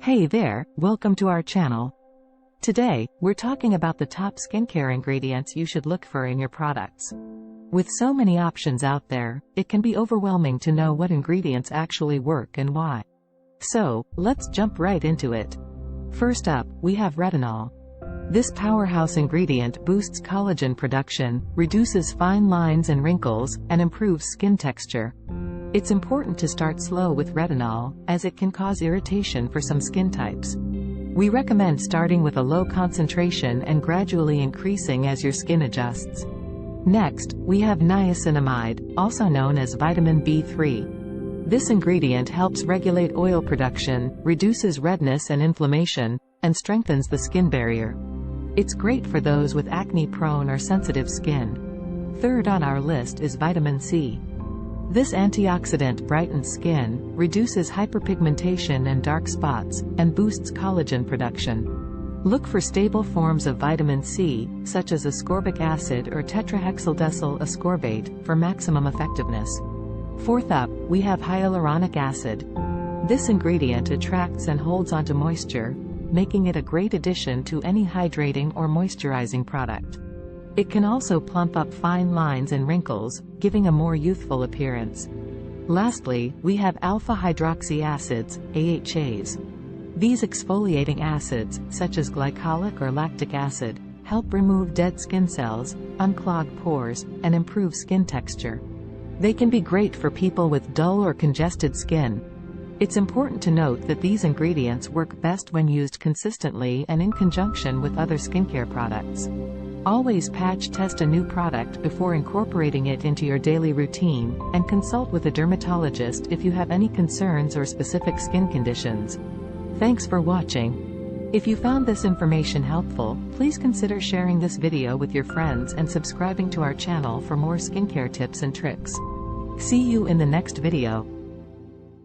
Hey there, welcome to our channel. Today, we're talking about the top skincare ingredients you should look for in your products. With so many options out there, it can be overwhelming to know what ingredients actually work and why. So, let's jump right into it. First up, we have retinol. This powerhouse ingredient boosts collagen production, reduces fine lines and wrinkles, and improves skin texture. It's important to start slow with retinol, as it can cause irritation for some skin types. We recommend starting with a low concentration and gradually increasing as your skin adjusts. Next, we have niacinamide, also known as vitamin B3. This ingredient helps regulate oil production, reduces redness and inflammation, and strengthens the skin barrier. It's great for those with acne-prone or sensitive skin. Third on our list is vitamin C. This antioxidant brightens skin, reduces hyperpigmentation and dark spots, and boosts collagen production. Look for stable forms of vitamin C, such as ascorbic acid or tetrahexyldecyl ascorbate, for maximum effectiveness. Fourth up, we have hyaluronic acid. This ingredient attracts and holds onto moisture, making it a great addition to any hydrating or moisturizing product. It can also plump up fine lines and wrinkles, giving a more youthful appearance. Lastly, we have alpha-hydroxy acids, AHAs. These exfoliating acids, such as glycolic or lactic acid, help remove dead skin cells, unclog pores, and improve skin texture. They can be great for people with dull or congested skin. It's important to note that these ingredients work best when used consistently and in conjunction with other skincare products. Always patch test a new product before incorporating it into your daily routine, and consult with a dermatologist if you have any concerns or specific skin conditions. Thanks for watching. If you found this information helpful, please consider sharing this video with your friends and subscribing to our channel for more skincare tips and tricks. See you in the next video.